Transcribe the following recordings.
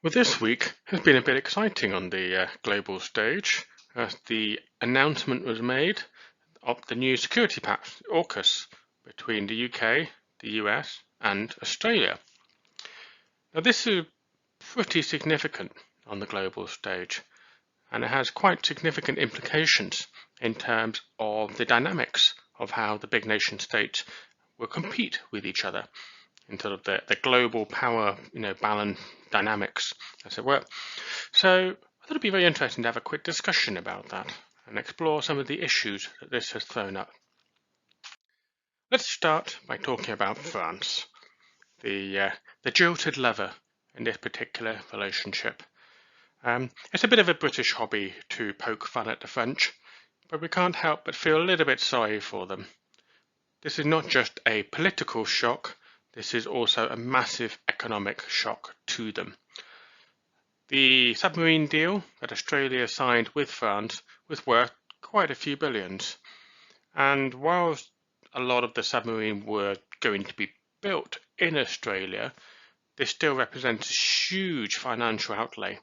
Well, this week has been a bit exciting on the global stage as the announcement was made of the new security pact, AUKUS, between the UK, the US, and Australia. Now, this is pretty significant on the global stage, and it has quite significant implications in terms of the dynamics of how the big nation states will compete with each other in sort of the global power, balance dynamics, as it were. So I thought it'd be very interesting to have a quick discussion about that and explore some of the issues that this has thrown up. Let's start by talking about France, the jilted lover in this particular relationship. It's a bit of a British hobby to poke fun at the French, but we can't help but feel a little bit sorry for them. This is not just a political shock, this is also a massive economic shock to them. The submarine deal that Australia signed with France was worth quite a few billions. And whilst a lot of the submarine were going to be built in Australia, this still represents a huge financial outlay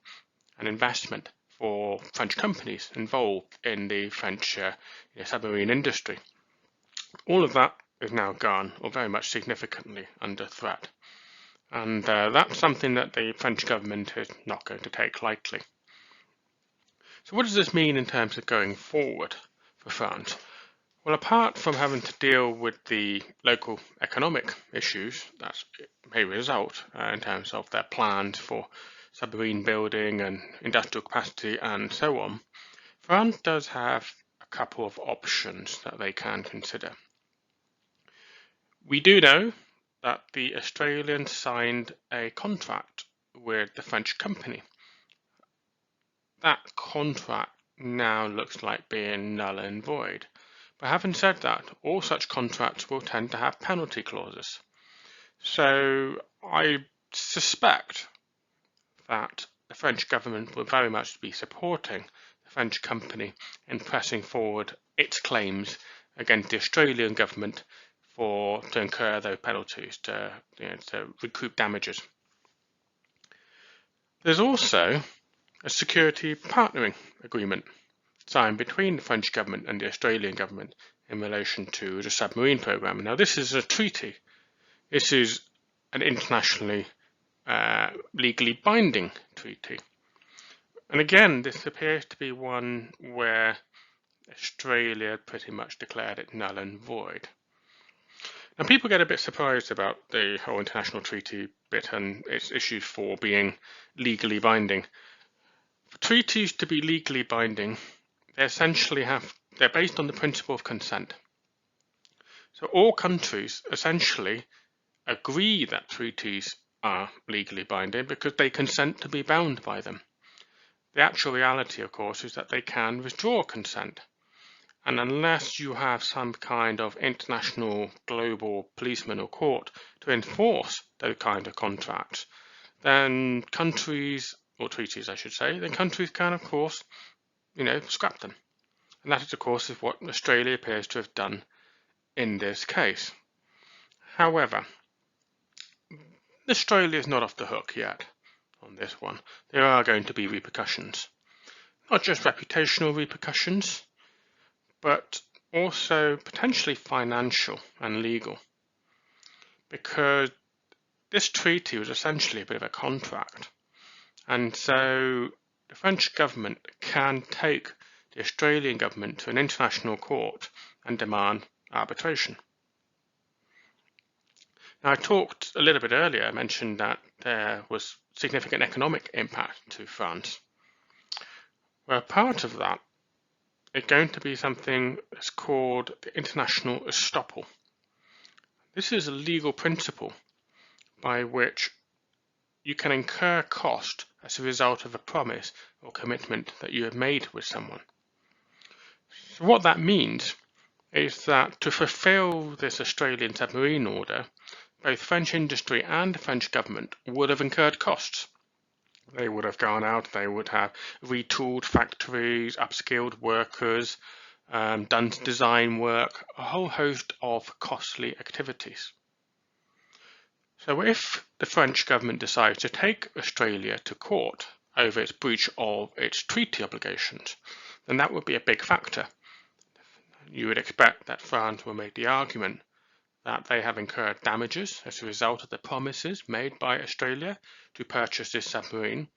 and investment for French companies involved in the French submarine industry. All of that is now gone, or very much significantly under threat. And that's something that the French government is not going to take lightly. So what does this mean in terms of going forward for France? Well, apart from having to deal with the local economic issues that may result in terms of their plans for submarine building and industrial capacity and so on, France does have a couple of options that they can consider. We do know that the Australians signed a contract with the French company. That contract now looks like being null and void. But having said that, all such contracts will tend to have penalty clauses. So I suspect that the French government will very much be supporting the French company in pressing forward its claims against the Australian government to incur those penalties, to recoup damages. There's also a security partnering agreement signed between the French government and the Australian government in relation to the submarine program. Now, this is a treaty. This is an internationally legally binding treaty. And again, this appears to be one where Australia pretty much declared it null and void. Now, people get a bit surprised about the whole international treaty bit and its issues for being legally binding. For treaties to be legally binding, they're based on the principle of consent. So all countries essentially agree that treaties are legally binding because they consent to be bound by them. The actual reality, of course, is that they can withdraw consent. And unless you have some kind of international global policeman or court to enforce those kind of contracts, then countries, or treaties I should say, then countries can of course, scrap them. And that, of course, is what Australia appears to have done in this case. However, Australia is not off the hook yet on this one. There are going to be repercussions. Not just reputational repercussions, but also potentially financial and legal. Because this treaty was essentially a bit of a contract. And so the French government can take the Australian government to an international court and demand arbitration. Now, I talked a little bit earlier, I mentioned that there was significant economic impact to France. Well, part of that is going to be something that's called the international estoppel. This is a legal principle by which you can incur cost as a result of a promise or commitment that you have made with someone. So what that means is that to fulfill this Australian submarine order, both French industry and the French government would have incurred costs. They would have gone out, they would have retooled factories, upskilled workers, done design work, a whole host of costly activities. So if the French government decides to take Australia to court over its breach of its treaty obligations, then that would be a big factor. You would expect that France will make the argument that they have incurred damages as a result of the promises made by Australia to purchase this submarine,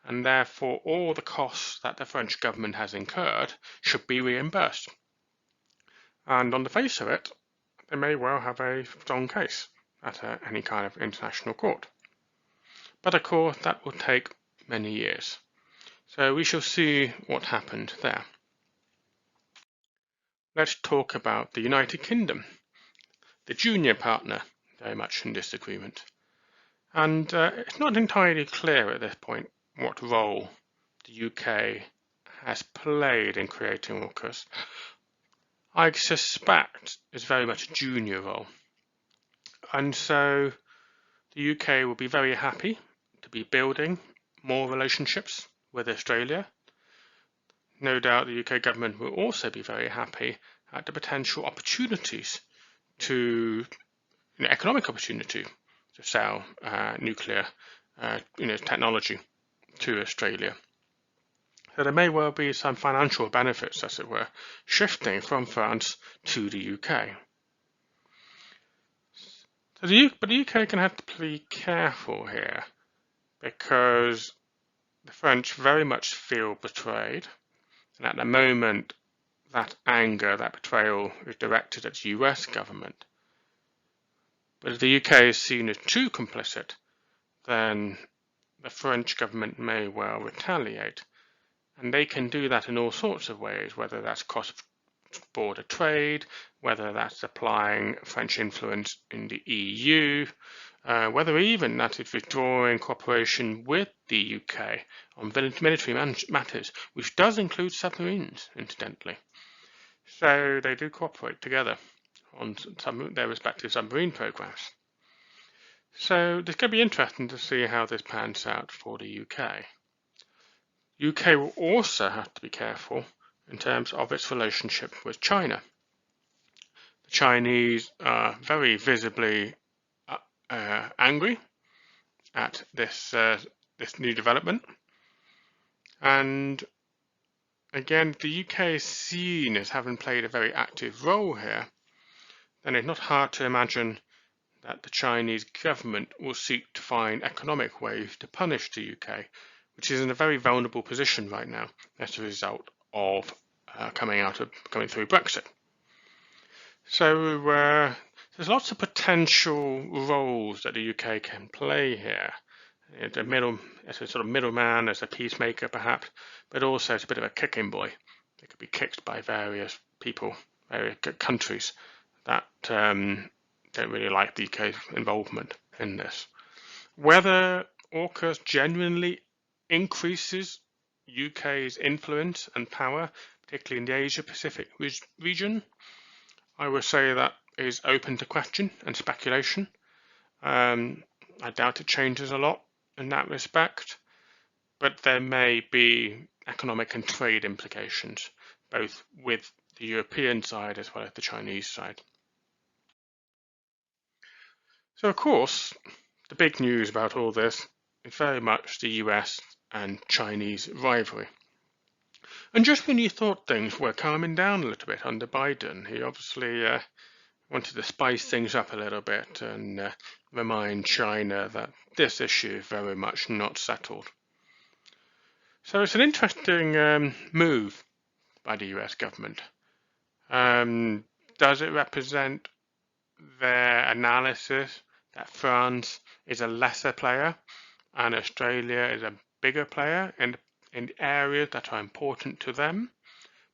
and therefore all the costs that the French government has incurred should be reimbursed. And on the face of it, they may well have a strong case at any kind of international court. But of course, that will take many years. So we shall see what happened there. Let's talk about the United Kingdom, the junior partner, very much in disagreement. And it's not entirely clear at this point what role the UK has played in creating AUKUS. I suspect it's very much a junior role. And so the UK will be very happy to be building more relationships with Australia. No doubt the UK government will also be very happy at the potential opportunities to, economic opportunity to sell nuclear technology to Australia. So there may well be some financial benefits, as it were, shifting from France to the UK. But the UK can have to be careful here, because the French very much feel betrayed, and at the moment that anger, that betrayal is directed at the US government. But if the UK is seen as too complicit, then the French government may well retaliate. And they can do that in all sorts of ways, whether that's cross-border trade, whether that's applying French influence in the EU, whether even that is withdrawing cooperation with the UK on military matters, which does include submarines, incidentally. So they do cooperate together on their respective submarine programs. So it's going to be interesting to see how this pans out for the UK. UK will also have to be careful in terms of its relationship with China. The Chinese are very visibly angry at this new development, and again, the UK is seen as having played a very active role here. Then it's not hard to imagine that the Chinese government will seek to find economic ways to punish the UK, which is in a very vulnerable position right now as a result of coming through Brexit. So there's lots of potential roles that the UK can play here. As a sort of middleman, as a peacemaker perhaps, but also as a bit of a kicking boy. It could be kicked by various people, various countries that don't really like the UK's involvement in this. Whether AUKUS genuinely increases UK's influence and power, particularly in the Asia-Pacific region, I would say that is open to question and speculation. I doubt it changes a lot in that respect, but there may be economic and trade implications, both with the European side as well as the Chinese side. So, of course, the big news about all this is very much the US and Chinese rivalry. And just when you thought things were calming down a little bit under Biden, he obviously wanted to spice things up a little bit and remind China that this issue is very much not settled. So it's an interesting move by the US government. Does it represent their analysis that France is a lesser player and Australia is a bigger player in areas that are important to them?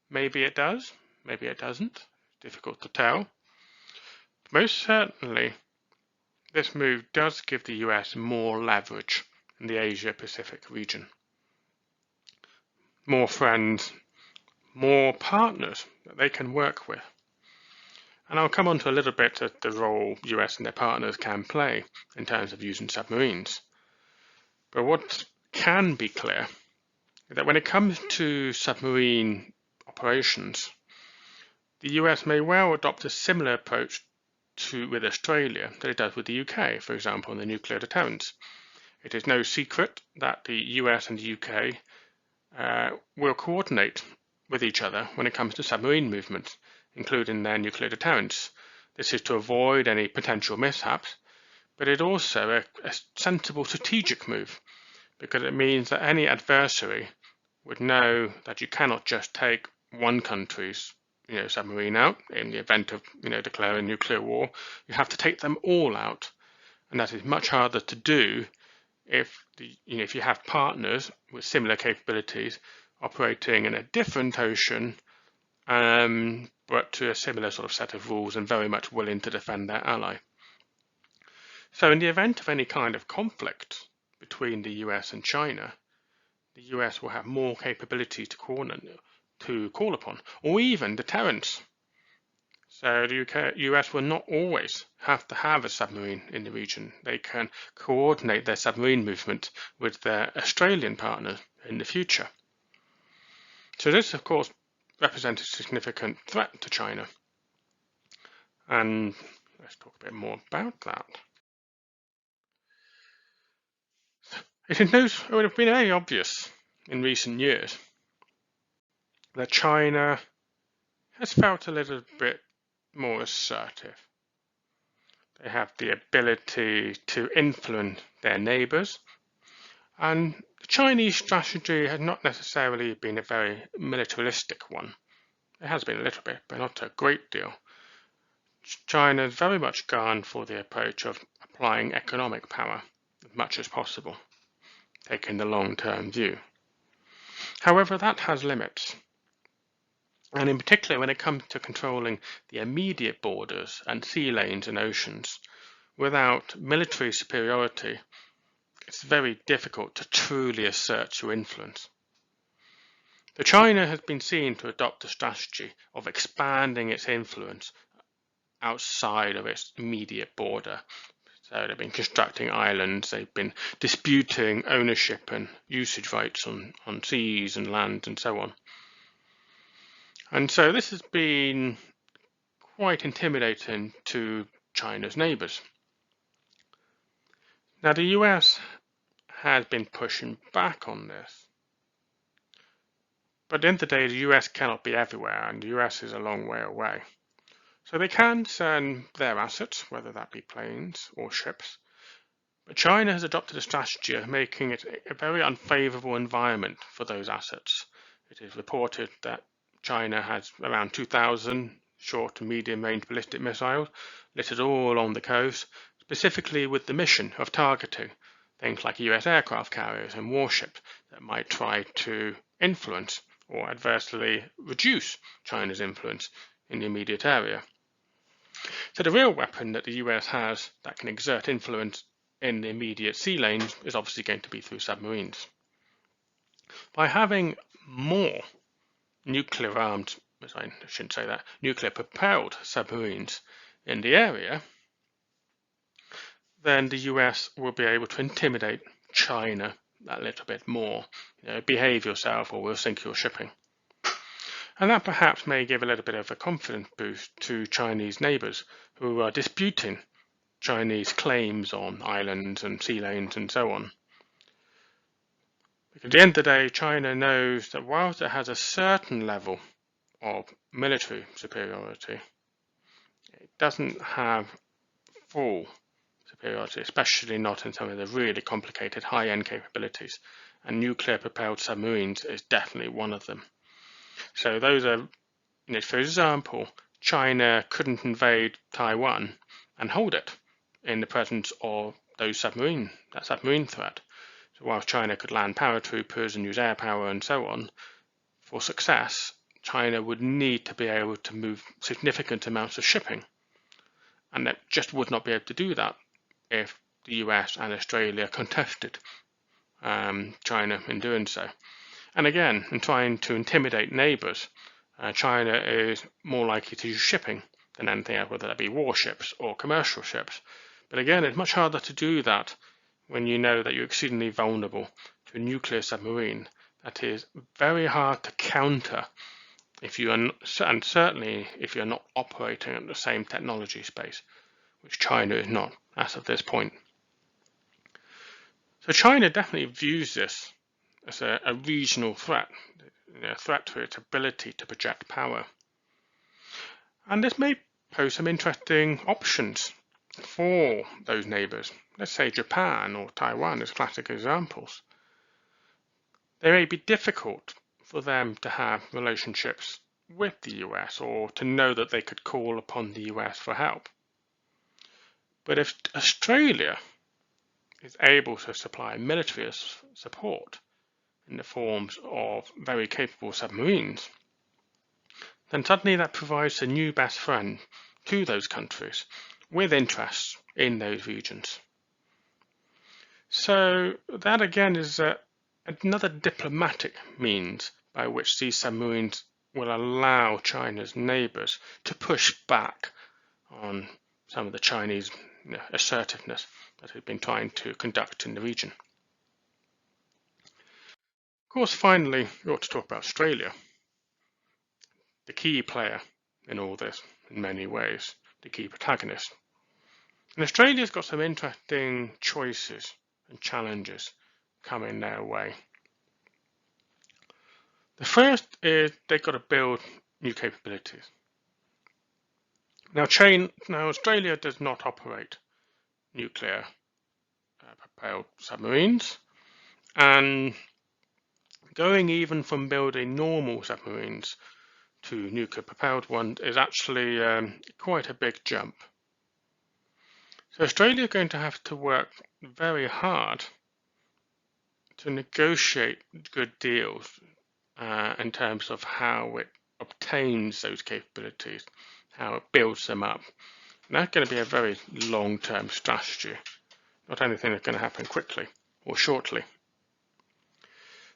Maybe it does, maybe it doesn't. Difficult to tell. Most certainly, this move does give the US more leverage in the Asia-Pacific region. More friends, more partners that they can work with. And I'll come on to a little bit of the role US and their partners can play in terms of using submarines. But what can be clear is that when it comes to submarine operations, the US may well adopt a similar approach with Australia than it does with the UK, for example, on the nuclear deterrence. It is no secret that the US and the UK will coordinate with each other when it comes to submarine movement, including their nuclear deterrence. This is to avoid any potential mishaps, but it also a sensible strategic move, because it means that any adversary would know that you cannot just take one country's submarine out in the event of declaring nuclear war. You have to take them all out, and that is much harder to do if if you have partners with similar capabilities operating in a different ocean, but to a similar sort of set of rules and very much willing to defend their ally. So in the event of any kind of conflict between the US and China, the US will have more capability to call upon, or even deterrence. So the US will not always have to have a submarine in the region. They can coordinate their submarine movement with their Australian partners in the future. So this, of course, represents a significant threat to China. And let's talk a bit more about that. It would have been very obvious in recent years that China has felt a little bit more assertive. They have the ability to influence their neighbours, and the Chinese strategy has not necessarily been a very militaristic one. It has been a little bit, but not a great deal. China has very much gone for the approach of applying economic power as much as possible, taking the long-term view. However, that has limits. And in particular, when it comes to controlling the immediate borders and sea lanes and oceans, without military superiority, it's very difficult to truly assert your influence. So China has been seen to adopt a strategy of expanding its influence outside of its immediate border. So they've been constructing islands, they've been disputing ownership and usage rights on seas and land and so on. And so this has been quite intimidating to China's neighbours. Now the US has been pushing back on this. But at the end of the day, the US cannot be everywhere, and the US is a long way away. So they can send their assets, whether that be planes or ships. But China has adopted a strategy of making it a very unfavourable environment for those assets. It is reported that China has around 2,000 short and medium range ballistic missiles littered all along the coast, specifically with the mission of targeting things like US aircraft carriers and warships that might try to influence or adversely reduce China's influence in the immediate area. So the real weapon that the US has that can exert influence in the immediate sea lanes is obviously going to be through submarines. By having more nuclear-armed, I shouldn't say that, nuclear-propelled submarines in the area, then the US will be able to intimidate China that little bit more. Behave yourself or we'll sink your shipping. And that perhaps may give a little bit of a confidence boost to Chinese neighbours who are disputing Chinese claims on islands and sea lanes and so on. Because at the end of the day, China knows that whilst it has a certain level of military superiority, it doesn't have full superiority, especially not in some of the really complicated high-end capabilities, and nuclear-propelled submarines is definitely one of them. So those are, for example, China couldn't invade Taiwan and hold it in the presence of that submarine threat. So whilst China could land paratroopers and use air power and so on, for success, China would need to be able to move significant amounts of shipping. And it just would not be able to do that if the US and Australia contested China in doing so. And again, in trying to intimidate neighbours, China is more likely to use shipping than anything else, whether that be warships or commercial ships. But again, it's much harder to do that when you know that you're exceedingly vulnerable to a nuclear submarine. That is very hard to counter if you are, and certainly if you're not operating at the same technology space. which China is not as of this point. So China definitely views this as a regional threat, a threat to its ability to project power. And this may pose some interesting options for those neighbours. Let's say Japan or Taiwan as classic examples. They may be difficult for them to have relationships with the US or to know that they could call upon the US for help. But if Australia is able to supply military support in the forms of very capable submarines, then suddenly that provides a new best friend to those countries with interests in those regions. So that again is another diplomatic means by which these submarines will allow China's neighbours to push back on some of the Chinese assertiveness that they've been trying to conduct in the region. Of course, finally, we ought to talk about Australia, the key player in all this in many ways, the key protagonist. And Australia's got some interesting choices and challenges coming their way. The first is they've got to build new capabilities. Now, Australia does not operate nuclear propelled submarines, and going even from building normal submarines to nuclear propelled ones is actually quite a big jump. So Australia is going to have to work very hard to negotiate good deals in terms of how it obtains those capabilities, how it builds them up. And that's going to be a very long-term strategy, not anything that's going to happen quickly or shortly.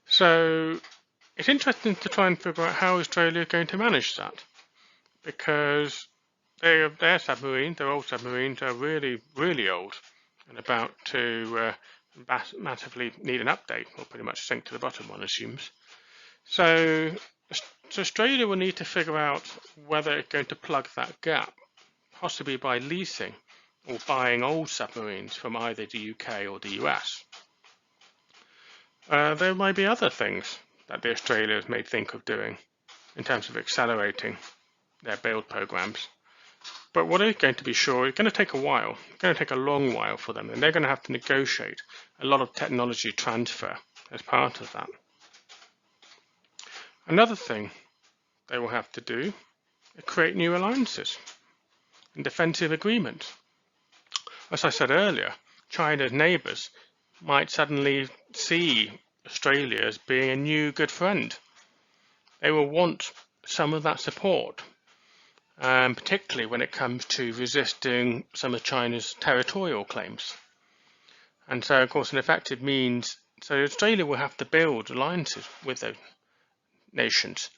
So it's interesting to try and figure out how Australia is going to manage that, because their submarines, their old submarines, are really, really old and about to massively need an update, or pretty much sink to the bottom, one assumes. So Australia will need to figure out whether it's going to plug that gap, possibly by leasing or buying old submarines from either the UK or the US. There might be other things that the Australians may think of doing in terms of accelerating their build programs. But what is going to be sure, it's going to take a while. It's going to take a long while for them, and they're going to have to negotiate a lot of technology transfer as part of that. Another thing they will have to do is create new alliances and defensive agreements. As I said earlier, China's neighbours might suddenly see Australia as being a new good friend. They will want some of that support, particularly when it comes to resisting some of China's territorial claims. And so, of course, in effect, it means so Australia will have to build alliances with those nations.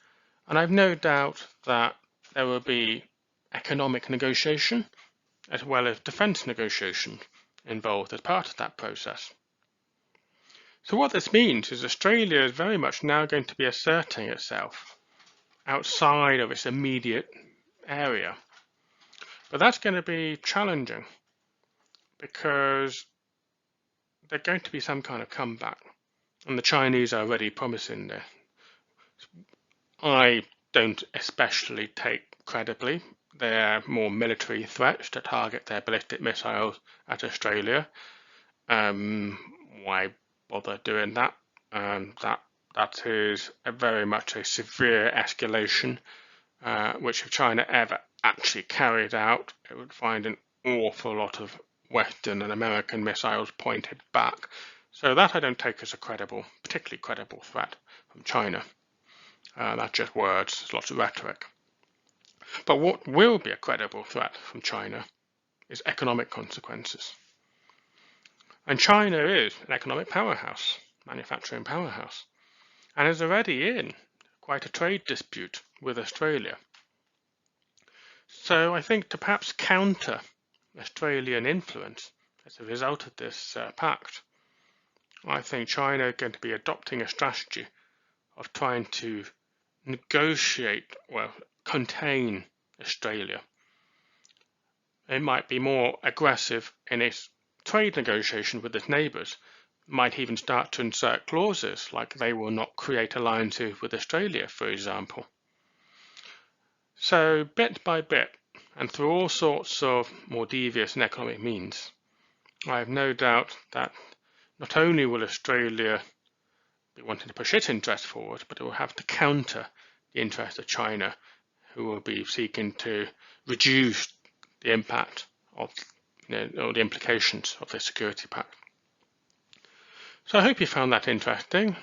And I've no doubt that there will be economic negotiation as well as defence negotiation involved as part of that process. So what this means is Australia is very much now going to be asserting itself outside of its immediate area. But that's going to be challenging because there's going to be some kind of comeback. And the Chinese are already promising this. I don't especially take credibly their more military threats to target their ballistic missiles at Australia. Why bother doing that? That is very much a severe escalation, which if China ever actually carried out, it would find an awful lot of Western and American missiles pointed back. So that I don't take as a particularly credible threat from China. That's just words, there's lots of rhetoric. But what will be a credible threat from China is economic consequences. And China is an economic powerhouse, manufacturing powerhouse, and is already in quite a trade dispute with Australia. So I think to perhaps counter Australian influence as a result of this pact, I think China is going to be adopting a strategy of trying to negotiate, contain Australia It might be more aggressive in its trade negotiation with its neighbours, might even start to insert clauses like they will not create alliances with Australia, for example. So bit by bit, and through all sorts of more devious and economic means, I have no doubt that not only will Australia be wanting to push its interest forward, but it will have to counter the interest of China, who will be seeking to reduce the impact of, or the implications of the security pact. So I hope you found that interesting.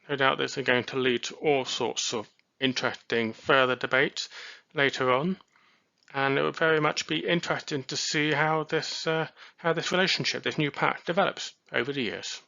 No doubt this is going to lead to all sorts of interesting further debates later on, and it would very much be interesting to see how this relationship, this new pact, develops over the years.